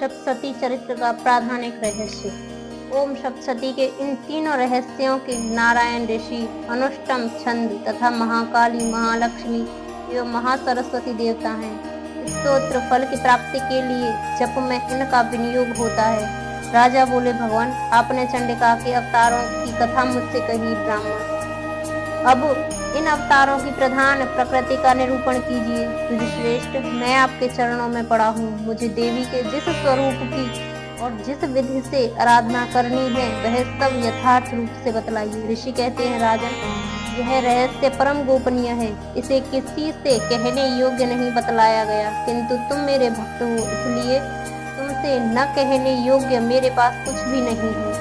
सप्तशती चरित्र का प्राधानिक रहस्य। ओम सप्तशती के इन तीनों रहस्यों के नारायण ऋषि, अनुष्टम छंद तथा महाकाली, महालक्ष्मी एवं महासरस्वती देवता हैं। स्तोत्र फल की प्राप्ति के लिए जप में इनका विनियोग होता है। राजा बोले, भगवान आपने चंडिका के अवतारों की कथा मुझसे कही ब्राह्मण, अब इन अवतारों की प्रधान प्रकृति का निरूपण कीजिए। श्रेष्ठ, मैं आपके चरणों में पड़ा हूँ। मुझे देवी के जिस स्वरूप की और जिस विधि से आराधना करनी है वह सब यथार्थ रूप से बतलाइए। ऋषि कहते हैं, राजन यह रहस्य परम गोपनीय है, इसे किसी से कहने योग्य नहीं बतलाया गया, किंतु तुम मेरे भक्त हो इसलिए तुमसे न कहने योग्य मेरे पास कुछ भी नहीं है।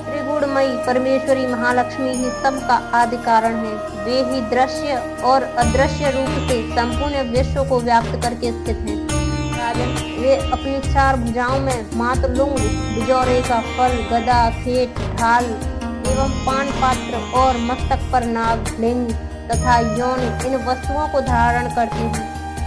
त्रिगुणमयी परमेश्वरी महालक्ष्मी ही सबका आदि कारण है। वे ही दृश्य और अदृश्य रूप से संपूर्ण विश्व को व्याप्त करके स्थित हैं। राजन, वे अपनी चार भुजाओं में मातलुंग, बिजौरे का फल, गदा, खेट, ढाल एवं पान पात्र और मस्तक पर नाग, लिंग तथा यौन इन वस्तुओं को धारण करती हैं।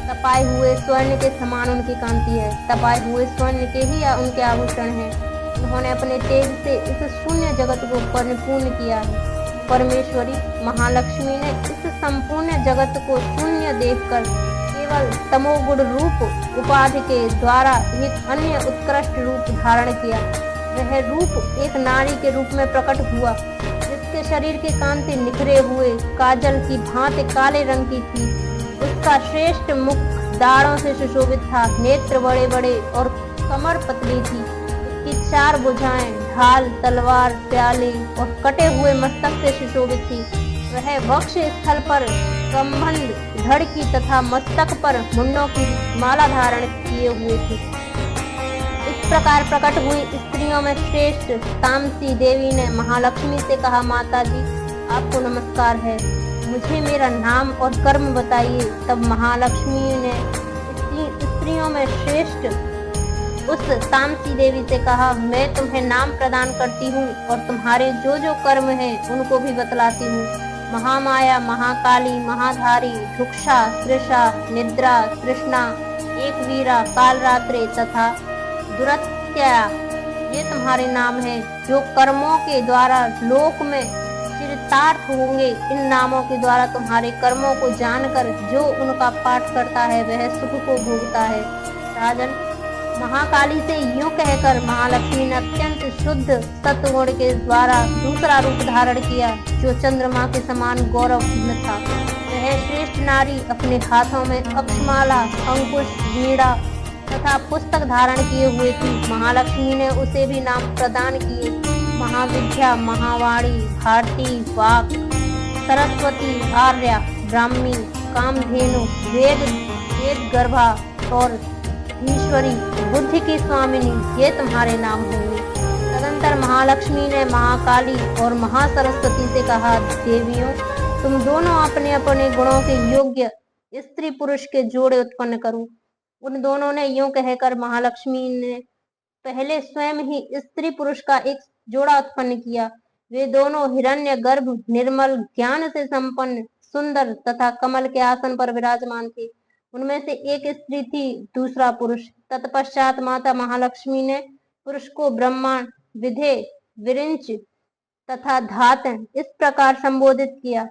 तपाए हुए स्वर्ण के समान उनकी कांति है। तपाए हुए स्वर्ण के ही उनके आभूषण हैं। उन्होंने अपने तेज से इस शून्य जगत को परिपूर्ण किया है। परमेश्वरी महालक्ष्मी ने इस संपूर्ण जगत को शून्य देखकर केवल तमोगुण रूप उपाधि के द्वारा एक अन्य उत्कृष्ट रूप धारण किया। वह रूप एक नारी के रूप में प्रकट हुआ, जिसके शरीर की कांति निखरे हुए काजल की भांति काले रंग की थी। उसका श्रेष्ठ मुख दाढ़ों से सुशोभित था, नेत्र बड़े बड़े और कमर पतली थी। उसकी चार भुजाएं ढाल, तलवार, प्याले और कटे हुए मस्तक से सुशोभित थी। वह वक्ष स्थल पर कमंड, धड़ की तथा मस्तक पर मुंडों की माला धारण किए हुए थी। इस प्रकार प्रकट हुई स्त्रियों में श्रेष्ठ तामसी देवी ने महालक्ष्मी से कहा, माता जी आपको नमस्कार है, मुझे मेरा नाम और कर्म बताइए। तब महालक्ष्मी ने स्त्रियों में श्रेष्ठ उस तामसी देवी से कहा, मैं तुम्हें नाम प्रदान करती हूँ और तुम्हारे जो जो कर्म हैं उनको भी बतलाती हूँ। महामाया, महाकाली, महाधारी, धुक्षा, तृषा, निद्रा, तृष्णा, एकवीरा, कालरात्रि तथा दुरत्या ये तुम्हारे नाम हैं, जो कर्मों के द्वारा लोक में चिरतार्थ होंगे। इन नामों के द्वारा तुम्हारे कर्मों को जानकर जो उनका पाठ करता है वह सुख को भोगता है। राजन, महाकाली से यूं कहकर महालक्ष्मी ने अत्यंत शुद्ध सत्वगुण के द्वारा दूसरा रूप धारण किया, जो चंद्रमा के समान गौरवपूर्ण था। वह श्रेष्ठ नारी अपने हाथों में अक्षमाला, अंकुश, वीणा तथा पुस्तक धारण किए हुए थी। महालक्ष्मी ने उसे भी नाम प्रदान किए, महाविद्या, महावाणी, भारती, वाक, सरस्वती, आर्या, ब्राह्मी, कामधेनु, वेद गर्भा और ईश्वरी, बुद्धि की स्वामिनी ये तुम्हारे नाम होंगे। तदंतर महालक्ष्मी ने महाकाली और महासरस्वती से कहा, देवियों तुम दोनों अपने अपने गुणों के योग्य स्त्री पुरुष के जोड़े उत्पन्न करो। उन दोनों ने यूं कहकर महालक्ष्मी ने पहले स्वयं ही स्त्री पुरुष का एक जोड़ा उत्पन्न किया। वे दोनों हिरण्य गर्भ, निर्मल, ज्ञान से संपन्न, सुंदर तथा कमल के आसन पर विराजमान थे। उनमें से एक स्त्री थी, दूसरा पुरुष। तत्पश्चात माता महालक्ष्मी ने पुरुष को ब्रह्मा, विधे, विरिंच तथा धात इस प्रकार संबोधित किया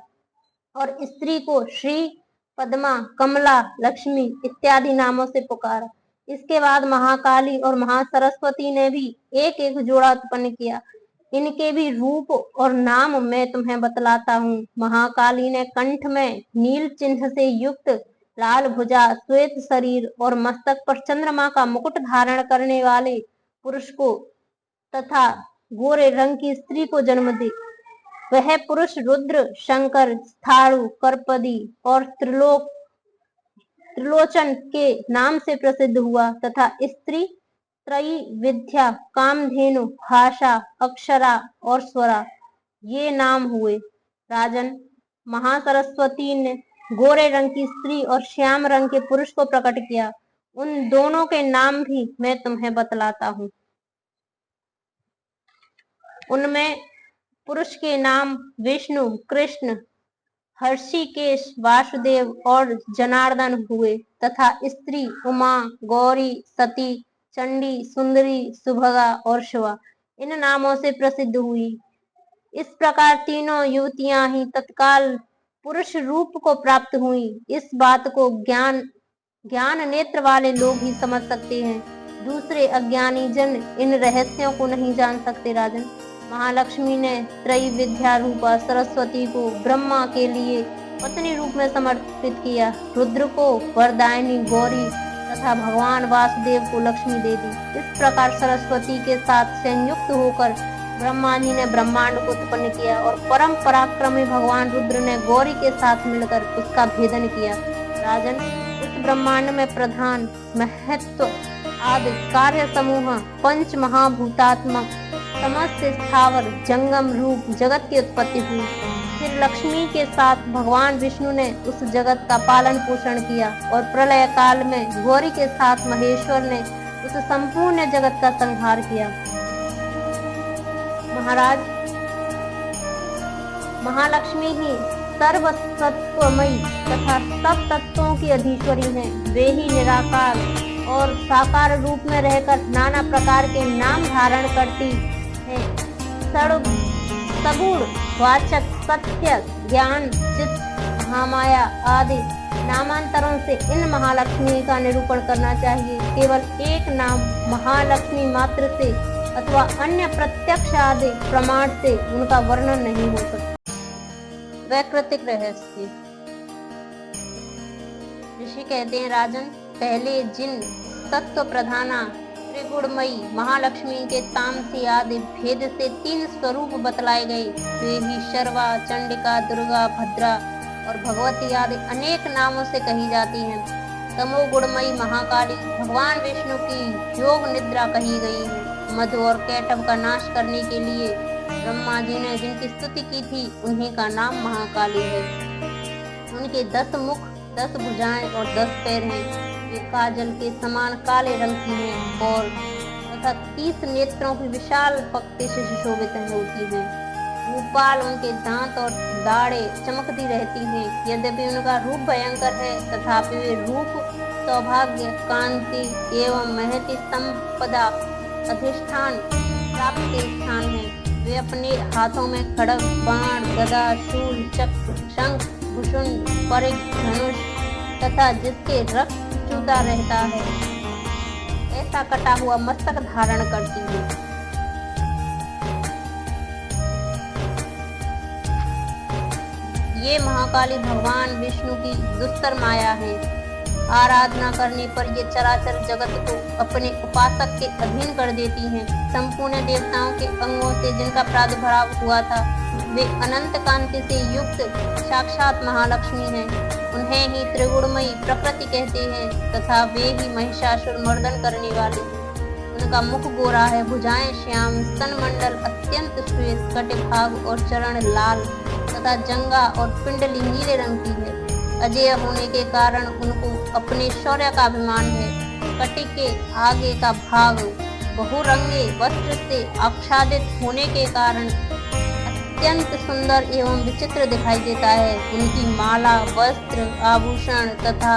और स्त्री को श्री, पद्मा, कमला, लक्ष्मी इत्यादि नामों से पुकारा। इसके बाद महाकाली और महासरस्वती ने भी एक एक जोड़ा उत्पन्न किया। इनके भी रूप और नाम मैं तुम्हें बतलाता हूँ। महाकाली ने कंठ में नील चिन्ह से युक्त लाल भुजा, श्वेत शरीर और मस्तक पर चंद्रमा का मुकुट धारण करने वाले पुरुष को तथा गोरे रंग की स्त्री को जन्म दी। वह पुरुष रुद्र, शंकर, स्थाणु, कर्पदी और त्रिलोचन के नाम से प्रसिद्ध हुआ तथा स्त्री त्रयी, विद्या, कामधेनु, भाषा, अक्षरा और स्वरा ये नाम हुए। राजन, महासरस्वती ने गोरे रंग की स्त्री और श्याम रंग के पुरुष को प्रकट किया। उन दोनों के नाम भी मैं तुम्हें बतलाता हूँ। उनमें पुरुष के नाम विष्णु, कृष्ण, हर्षिकेश, वासुदेव और जनार्दन हुए तथा स्त्री उमा, गौरी, सती, चंडी, सुंदरी, सुभगा और शिवा इन नामों से प्रसिद्ध हुई। इस प्रकार तीनों युवतियां ही तत्काल पुरुष रूप को प्राप्त हुई। इस बात को ज्ञान नेत्र वाले लोग ही समझ सकते हैं, दूसरे अज्ञानी जन इन रहस्यों को नहीं जान सकते। राजन, महालक्ष्मी ने त्रयी विद्या रूपा सरस्वती को ब्रह्मा के लिए पत्नी रूप में समर्पित किया, रुद्र को वरदायिनी गौरी तथा भगवान वासुदेव को लक्ष्मी दे दी। इस प्रकार सरस्वती के साथ संयुक्त होकर ब्रह्मा जी ने ब्रह्मांड को उत्पन्न किया और परम पराक्रमी भगवान रुद्र ने गौरी के साथ मिलकर उसका भेदन किया। राजन, इस ब्रह्मांड में प्रधान महत्व आदि कार्य समूह पंच महाभूतात्मक समस्त स्थावर जंगम रूप जगत की उत्पत्ति हुई। फिर लक्ष्मी के साथ भगवान विष्णु ने उस जगत का पालन पोषण किया और प्रलय काल में गौरी के साथ महेश्वर ने उस संपूर्ण जगत का संहार किया। महाराज, महालक्ष्मी ही सर्वसत्वमयी तथा सब तत्वों की अधीश्वरी हैं। वे ही निराकार और साकार रूप में रहकर नाना प्रकार के नाम धारण करती हैं। सगुण वाचक सत्य ज्ञान चित महामाया आदि नामांतरों से इन महालक्ष्मी का निरूपण करना चाहिए। केवल एक नाम महालक्ष्मी मात्र से अथवा अन्य प्रत्यक्ष आदि प्रमाण से उनका वर्णन नहीं हो सकता। वैकृतिक रहस्य। ऋषि कहते हैं, राजन, पहले जिन तत्व प्रधाना त्रिगुणमयी महालक्ष्मी के तामसी आदि भेद से 3 स्वरूप बतलाए गए, वे ही शर्वा, चंडिका, दुर्गा, भद्रा और भगवती आदि अनेक नामों से कही जाती हैं। तमोगुणमयी महाकाली भगवान विष्णु की योग निद्रा कही गई है। मधु और कैटभ का नाश करने के लिए ब्रह्मा जी ने जिनकी स्तुति की थी, उन्हीं का नाम महाकाली है। उनके 10 मुख, 10 भुजाएं और 10 पैर हैं। वे काजल के समान काले रंग की हैं और तथा 30 नेत्रों की विशाल पक्ति से सुशोभित होती हैं। भूपाल उनके दांत और दाढ़े चमकती रहती हैं। यद्यपि उनका रूप भयंकर है, तथापि वे रूप, सौभाग्य, कांति एवं महती संपदा अधिष्ठान प्राप्त स्थान है। वे अपने हाथों में खड्ग, बाण, गदा, शूल, चक्र, शंख, भूषण, परिघ, धनुष तथा जिसके रक्त चूता रहता है ऐसा कटा हुआ मस्तक धारण करती है। ये महाकाली भगवान विष्णु की दुस्तर माया है। आराधना करने पर ये चराचर जगत को अपने उपासक के अधीन कर देती हैं। संपूर्ण देवताओं के अंगों से जिनका प्रादुर्भाव हुआ था, वे अनंत कांति से युक्त साक्षात महालक्ष्मी हैं। उन्हें ही त्रिगुणमयी प्रकृति कहते हैं तथा वे ही महिषासुर मर्दन करने वाले। उनका मुख गोरा है, भुजाएं श्याम, स्तनमंडल अत्यंत श्वेत, कटिभाग और चरण लाल तथा जंगा और पिंडली नीले रंग की है। अजेय होने के कारण उनको अपने शौर्य का अभिमान है। कटी के आगे का भाग बहुरंगे वस्त्र से आच्छादित होने के कारण अत्यंत सुंदर एवं विचित्र दिखाई देता है। उनकी माला, वस्त्र, आभूषण तथा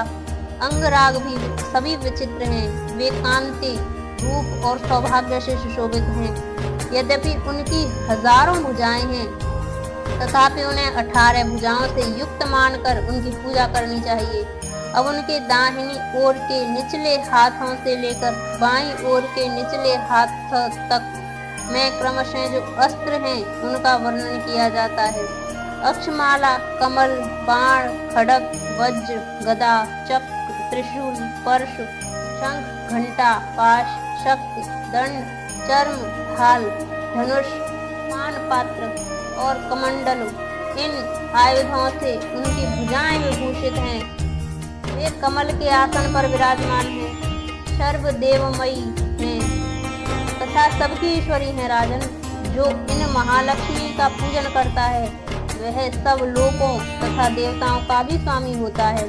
अंगराग भी सभी विचित्र हैं। वे कांति, रूप और सौभाग्य से सुशोभित हैं। यद्यपि उनकी हजारों भुजाएं हैं, तथापि उन्हें 18 भुजाओं से युक्त मानकर उनकी पूजा करनी चाहिए। अब उनके दाहिनी ओर के निचले हाथों से लेकर बाईं ओर के निचले हाथ तक में क्रमशः जो अस्त्र हैं उनका वर्णन किया जाता है। अक्षमाला, कमल, बाण, खड्ग, वज्र, गदा, चक्र, त्रिशूल, परशु, शंख, घंटा, पाश, शक्ति, दंड, चर्म, ढाल, धनुष, पान पात्र और कमंडल, इन आयुधों से उनकी भुजाएं विभूषित हैं। वे कमल के आसन पर विराजमान हैं, सर्वदेवमयी हैं तथा सबकी ईश्वरी हैं। राजन, जो इन महालक्ष्मी का पूजन करता है वह सब लोकों तथा देवताओं का भी स्वामी होता है।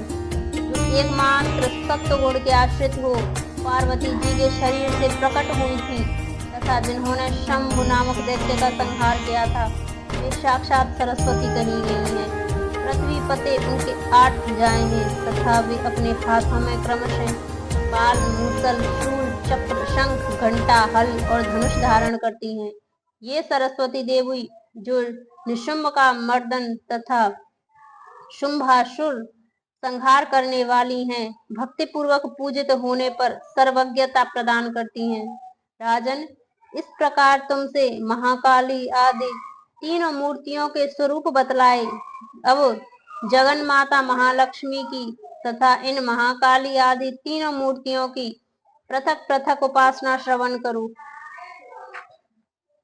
जो एकमात्र सत्व गुण के आश्रित हो पार्वती जी के शरीर से प्रकट हुई थी तथा जिन्होंने शंभु नामक दैत्य का संहार किया था, वे साक्षात सरस्वती कही गई हैं। पृथ्वी पते उनके 8 भुजाएं हैं तथा वे अपने हाथों में क्रमशः बाल, मूसल, शूल, चक्र, शंख, घंटा, हल और धनुष धारण करती हैं। ये सरस्वती देवी जो निशुंभ का मर्दन तथा शुंभासुर संहार करने वाली हैं, भक्ति पूर्वक पूजित होने पर सर्वज्ञता प्रदान करती हैं। राजन, इस प्रकार तुमसे महाकाली आदि तीनों मूर्तियों के स्वरूप बतलाए। अब जगन माता महालक्ष्मी की तथा इन महाकाली आदि तीनों मूर्तियों की पृथक पृथक उपासना श्रवण करो।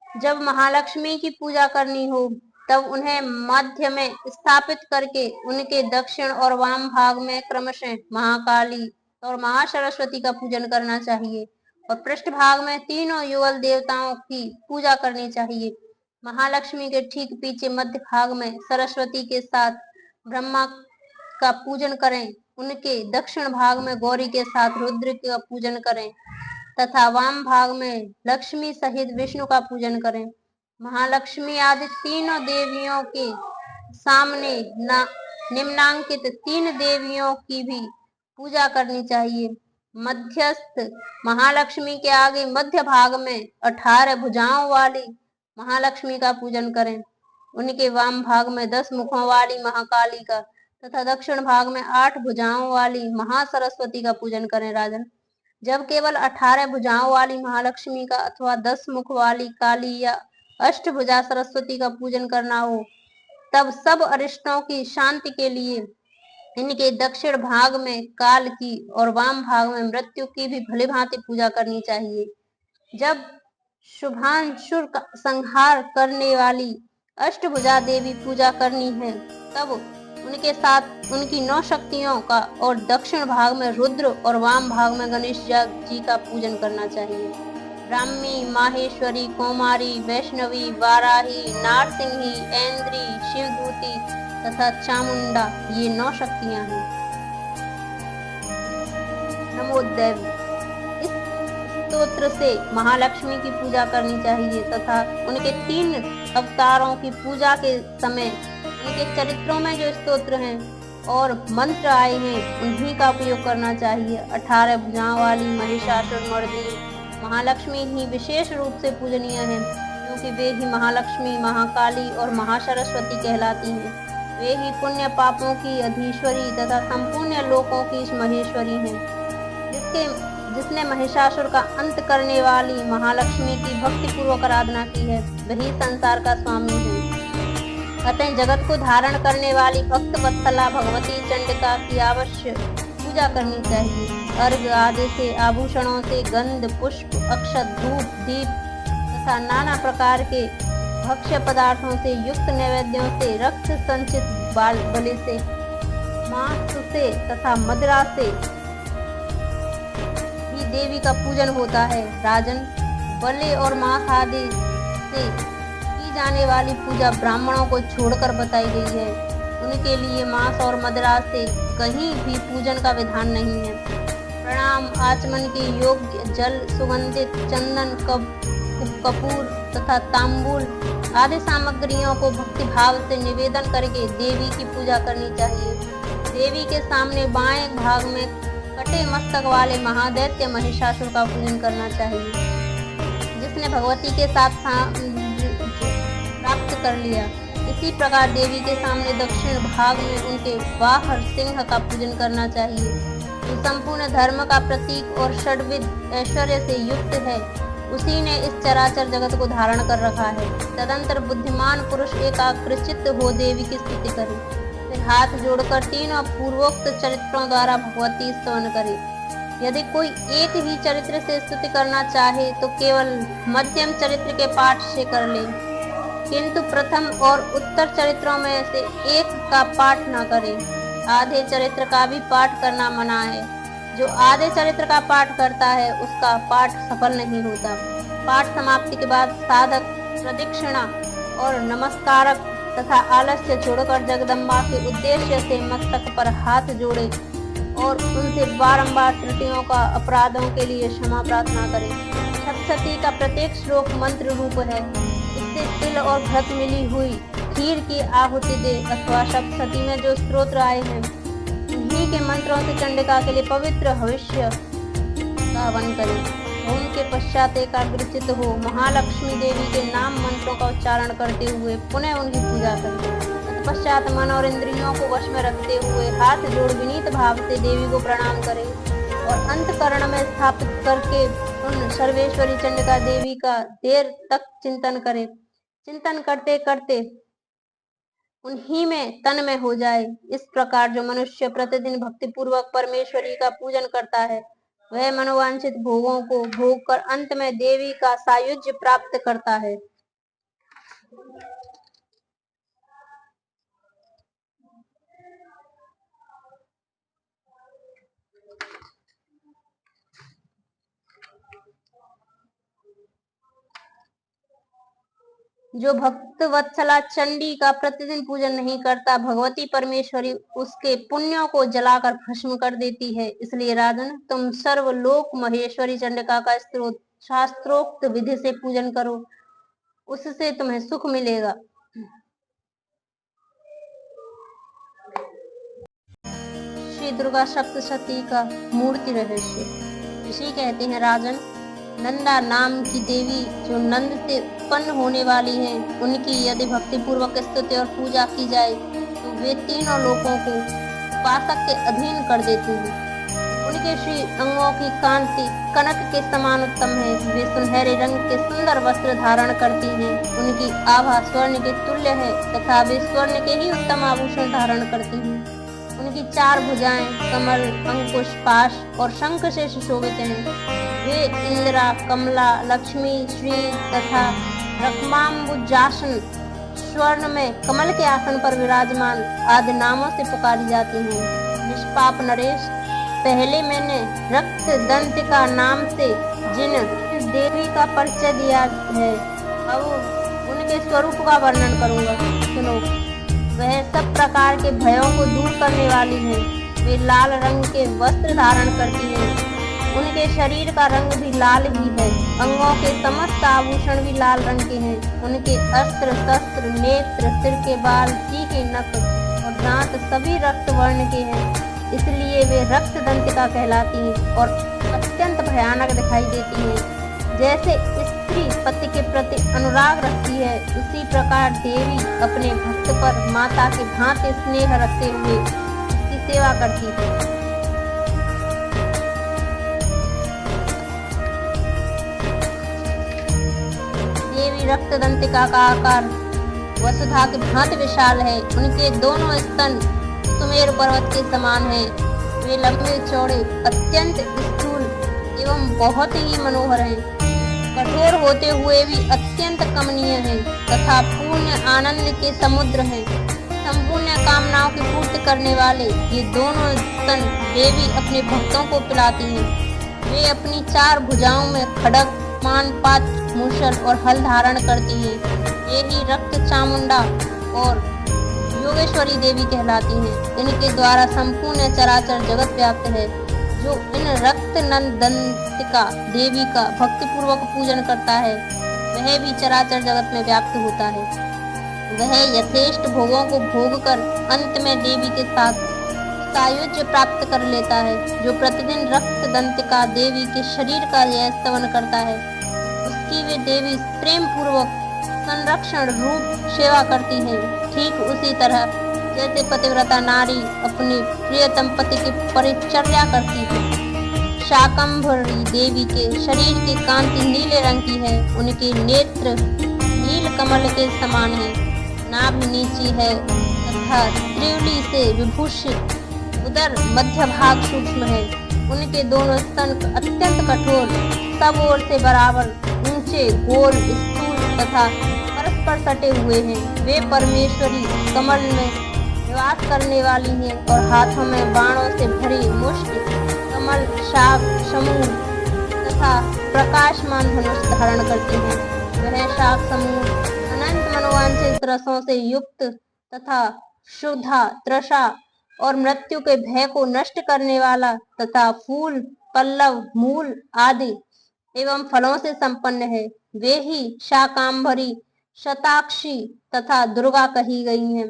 जब महालक्ष्मी की पूजा करनी हो तब उन्हें मध्य में स्थापित करके उनके दक्षिण और वाम भाग में क्रमशः महाकाली और महासरस्वती का पूजन करना चाहिए और पृष्ठ भाग में तीनों युगल देवताओं की पूजा करनी चाहिए। महालक्ष्मी के ठीक पीछे मध्य भाग में सरस्वती के साथ ब्रह्मा का पूजन करें। उनके दक्षिण भाग में गौरी के साथ रुद्र का पूजन करें तथा वाम भाग में लक्ष्मी सहित विष्णु का पूजन करें। महालक्ष्मी आदि तीनों देवियों के सामने निम्नांकित तीन देवियों की भी पूजा करनी चाहिए। मध्यस्थ महालक्ष्मी के आगे मध्य भाग में 18 भुजाओं वाली महालक्ष्मी का पूजन करें। उनके वाम भाग में 10 मुखों वाली महाकाली का तथा दक्षिण भाग में 8 भुजाओं वाली महासरस्वती का पूजन करें। राजन, जब केवल 18 भुजाओं वाली महालक्ष्मी का अथवा 10 मुख वाली काली या अष्टभुजा सरस्वती का पूजन करना हो तब सब अरिष्टों की शांति के लिए इनके दक्षिण भाग में काल की और वाम भाग में मृत्यु की भी भली भांति पूजा करनी चाहिए। जब शुभांशुर का संहार करने वाली अष्टभुजा देवी पूजा करनी है तब उनके साथ उनकी 9 शक्तियों का और दक्षिण भाग में रुद्र और वाम भाग में गणेश जी का पूजन करना चाहिए। ब्राह्मी, माहेश्वरी, कौमारी, वैष्णवी, वाराही, नारसिंही, ऐन्द्री, शिवदूती तथा चामुंडा ये 9 शक्तियां हैं। नमो देवी, इस स्तोत्र से महालक्ष्मी की पूजा करनी चाहिए तथा उनके 3 अवतारों की पूजा के समय उनके चरित्रों में जो स्तोत्र हैं और मंत्र आए हैं उन्हीं का उपयोग करना चाहिए। 18 भुजाओं वाली महिषासुरमर्दिनी महालक्ष्मी ही विशेष रूप से पूजनीय है क्योंकि वे ही महालक्ष्मी, महाकाली और महासरस्वती कहलाती हैं। वे ही पुण्य पापों की अधीश्वरी तथा संपूर्ण लोकों की महेश्वरी हैं। जिसने महिषासुर का अंत करने वाली महालक्ष्मी की भक्ति पूर्वक आराधना की है वही संसार का स्वामी है। अतः जगत को धारण करने वाली भक्त वत्सला भगवती चंडिका की अवश्य पूजा करनी चाहिए। अर्घ आदि से, आभूषणों से, गंध, पुष्प, अक्षत, धूप, दीप तथा नाना प्रकार के भक्ष्य पदार्थों से युक्त नैवेद्यों से, रक्त संचित बलि से, मांस से तथा मदिरा से ही देवी का पूजन होता है। राजन, बलि और मांस आदि से की जाने वाली पूजा ब्राह्मणों को छोड़कर बताई गई है। उनके लिए मांस और मदिरा से कहीं भी पूजन का विधान नहीं है। प्रणाम, आचमन के योग्य जल, सुगंधित चंदन, कपूर तथा तांबूल आदि सामग्रियों को भक्ति भाव से निवेदन करके देवी की पूजा करनी चाहिए। देवी के सामने बाएं भाग में कटे मस्तक वाले महादैत्य महिषासुर का पूजन करना चाहिए जिसने भगवती के साथ प्राप्त कर लिया। इसी प्रकार देवी के सामने दक्षिण भाग में उनके वाहन सिंह का पूजन करना चाहिए जो संपूर्ण धर्म का प्रतीक और षड्विध ऐश्वर्य से युक्त है। उसी ने इस चराचर जगत को धारण कर रखा है। तदंतर बुद्धिमान पुरुष एकाग्रचित्त हो देवी की स्तुति करे, फिर हाथ जोड़कर तीनों पूर्वोक्त चरित्रों द्वारा भगवती स्तवन करे। यदि कोई एक ही चरित्र से स्तुति करना चाहे तो केवल मध्यम चरित्र के पाठ से कर ले, किंतु प्रथम और उत्तर चरित्रों में से एक का पाठ न करे। आधे चरित्र का भी पाठ करना मना है। जो आधे चरित्र का पाठ करता है उसका पाठ सफल नहीं होता। पाठ समाप्ति के बाद साधक प्रदक्षिणा और नमस्कारक तथा आलस्य छोड़कर जगदम्बा के उद्देश्य से मस्तक पर हाथ जोड़े और उनसे बारंबार त्रुटियों का अपराधों के लिए क्षमा प्रार्थना करें। सप्तशती का प्रत्येक श्लोक मंत्र रूप है। इससे तिल और घृत मिली हुई खीर की आहुति दे अथवा सप्तशती में जो स्तोत्र आए हैं उन्हीं के मंत्रों से चंडिका के लिए पवित्र हविष्य का हवन करें। उनके पश्चात एकाग्रचित हो महालक्ष्मी देवी के नाम मंत्रों का उच्चारण करते हुए पुनः उनकी पूजा करें। तत्पश्चात मन और इंद्रियों को वश में रखते हुए हाथ जोड़ विनीत भाव से देवी को प्रणाम करें और अंतःकरण में स्थापित करके उन सर्वेश्वरी चंडिका देवी का देर तक चिंतन करें। चिंतन करते करते उन्हीं में तन में हो जाए। इस प्रकार जो मनुष्य प्रतिदिन भक्ति पूर्वक परमेश्वरी का पूजन करता है वह मनोवांछित भोगों को भोग कर अंत में देवी का सायुज्य प्राप्त करता है। जो भक्त वत्सला चंडी का प्रतिदिन पूजन नहीं करता भगवती परमेश्वरी उसके पुण्यों को जलाकर भस्म कर देती है। इसलिए राजन तुम सर्वलोक महेश्वरी चंडिका का शास्त्रोक्त विधि से पूजन करो, उससे तुम्हें सुख मिलेगा। श्री दुर्गा सप्तशती का मूर्ति रहस्य। ऋषि कहते हैं राजन नंदा नाम की देवी जो नंद से उत्पन्न होने वाली हैं, उनकी यदि भक्ति पूर्वक स्तुति और पूजा की जाए तो वे तीनों लोकों को उपासक के अधीन कर देती हैं। उनके श्री अंगों की कांति कनक के समान उत्तम है। वे सुनहरे रंग के सुंदर वस्त्र धारण करती हैं। उनकी आभा स्वर्ण के तुल्य है तथा वे स्वर्ण के ही उत्तम आभूषण धारण करती हैं। उनकी चार भुजाएं कमल, अंकुश, पाश और शंख से सुशोभित हैं। वे इंदिरा, कमला, लक्ष्मी, श्री तथा रक्माम्बुजासन, स्वर्ण में कमल के आसन पर विराजमान आदि नामों से पुकारी जाती हैं। निष्पाप नरेश, पहले मैंने रक्त दंतिका नाम से जिन देवी का परिचय दिया है, अब उनके स्वरूप का वर्णन करूंगा, सुनो। वह सब प्रकार के भयों को दूर करने वाली है। वे लाल रंग के वस्त्र धारण करती हैं। उनके शरीर का रंग भी लाल ही है। अंगों के समस्त आभूषण भी लाल रंग के हैं। उनके अस्त्र, शस्त्र, नेत्र, सिर के बाल, तीखे नख और दांत सभी रक्त वर्ण के हैं। इसलिए वे रक्त दंतिका कहलाती हैं और अत्यंत भयानक दिखाई देती हैं। जैसे स्त्री पति के प्रति अनुराग रखती है, उसी प्रकार देवी अपने भक्त पर माता के भांति स्नेह रखते हुए उसकी सेवा करती है। देवी रक्त दंतिका का आकार वसुधा के भांति विशाल है। उनके दोनों स्तन सुमेर पर्वत के समान हैं। वे लंबे चौड़े, अत्यंत स्थूल एवं बहुत ही मनोहर हैं। कठोर होते हुए भी अत्यंत कमनीय हैं तथा पूर्ण आनंद के समुद्र हैं। संपूर्ण कामनाओं की पूर्ति करने वाले ये दोनों स्तन देवी अपने भक्तों को पिलाती हैं। वे अपनी चार भुजाओं में खड्ग, पान, पात्र, मूसल और हल धारण करती हैं। ये ही रक्त चामुंडा और योगेश्वरी देवी कहलाती हैं। इनके द्वारा संपूर्ण चराचर जगत व्याप्त है। जो इन रक्त नंदंतिका देवी का भक्ति पूर्वक पूजन करता है वह भी चराचर जगत में व्याप्त होता है। वह यथेष्ट भोगों को भोग कर अंत में देवी के साथ सायुज्य प्राप्त कर लेता है। जो प्रतिदिन रक्त दंतिका देवी के शरीर का यह स्तवन करता है उसकी वे देवी प्रेम पूर्वक संरक्षण रूप सेवा करती है। ठीक उसी तरह जैसे पतिव्रता नारी अपनी प्रियतम पति की परिचर्या करती है। शाकंभरी देवी के शरीर की कांति नीले रंग की है। उनके नेत्र नील कमल के समान है। नाभि नीची है तथा त्रिवली से विभूषित। उदर मध्य भाग सूक्ष्म है। उनके दोनों स्तन अत्यंत कठोर, सब ओर से बराबर, ऊंचे, गोल, स्थूल तथा परस्पर सटे हुए हैं। वे परमेश्वरी कमल में निवास करने वाली हैं और हाथों में बाणों से भरी मुष्ट, कमल, शाख समूह तथा प्रकाशमान धनुष धारण करती हैं। वह शाख समूह अनंत मनोवांछित रसों से युक्त तथा क्षुधा, तृषा और मृत्यु के भय को नष्ट करने वाला तथा फूल, पल्लव, मूल आदि एवं फलों से संपन्न है। वे ही शाकांभरी, शताक्षी तथा दुर्गा कही गई हैं।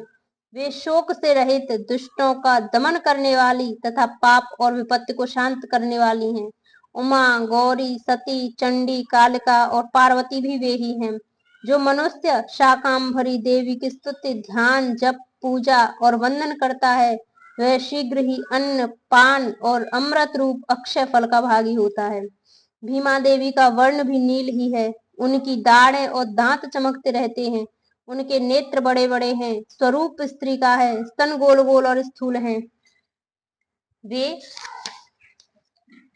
वे शोक से रहित, दुष्टों का दमन करने वाली तथा पाप और विपत्ति को शांत करने वाली हैं उमा, गौरी, सती, चंडी, कालिका और पार्वती भी वे ही हैं। जो मनुष्य शाकांभरी देवी की स्तुति, ध्यान, जप, पूजा और वंदन करता है, वह शीघ्र ही अन्न, पान और अमृत रूप अक्षय फल का भागी होता है। भीमा देवी का वर्ण भी नील ही है। उनकी दाढ़ें और दांत चमकते रहते हैं। उनके नेत्र बड़े बड़े हैं। स्वरूप स्त्री का है। स्तन गोल गोल और स्थूल हैं। वे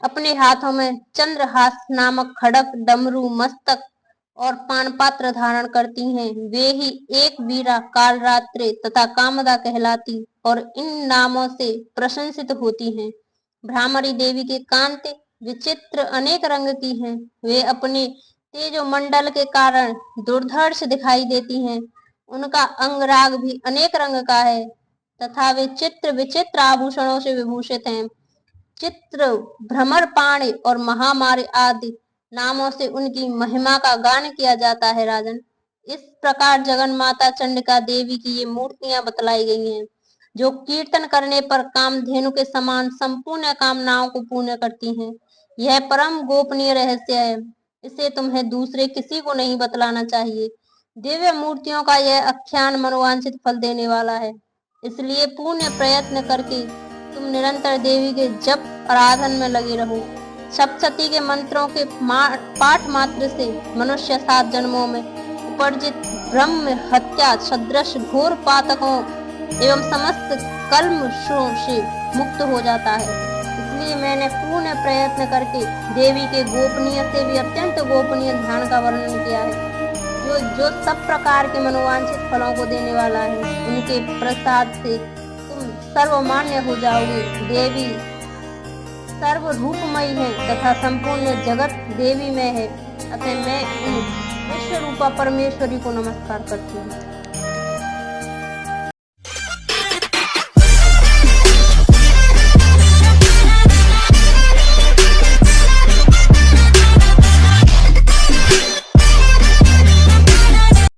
अपने हाथों में चंद्रहास नामक खड़क, डमरू, मस्तक और पान पात्र धारण करती हैं। वे ही एक वीरा, कालरात्रि तथा कामदा कहलाती और इन नामों से प्रशंसित होती हैं। भ्रामरी देवी के कांति विचित्र अनेक रंग की हैं। वे अपने तेजोमंडल के कारण दुर्धर्ष दिखाई देती हैं। उनका अंगराग भी अनेक रंग का है तथा वे चित्र विचित्र आभूषणों से विभूषित हैं। चित्र, भ्रमर पाणी और महामारी आदि नामों से उनकी महिमा का गान किया जाता है। राजन, इस प्रकार जगन माता चंडिका देवी की ये मूर्तियां बतलाई गई हैं, जो कीर्तन करने पर कामधेनु के समान संपूर्ण कामनाओं को पूर्ण करती हैं। यह परम गोपनीय रहस्य है। इसे तुम्हें दूसरे किसी को नहीं बतलाना चाहिए। दिव्य मूर्तियों का यह आख्यान मनोवांछित फल देने वाला है। इसलिए पूर्ण प्रयत्न करके तुम निरंतर देवी के जप आराधन में लगे रहो। सप्तशती के मंत्रों के पाठ मात्र से मनुष्य 7 जन्मों में उपर्जित ब्रह्म हत्या सदृश घोर पातकों एवं समस्त कल्मषों से मुक्त हो जाता है। इसलिए मैंने पूर्ण प्रयत्न करके देवी के गोपनीय से भी अत्यंत गोपनीय ध्यान का वर्णन किया है, जो सब प्रकार के मनोवांछित फलों को देने वाला है। उनके प्रसाद से तुम सर्वमान्य हो जाओगे। देवी सर्व रूपमयी है तथा संपूर्ण जगत देवी में है। अतः मैं इन विश्व रूपा परमेश्वरी को नमस्कार करती हूँ।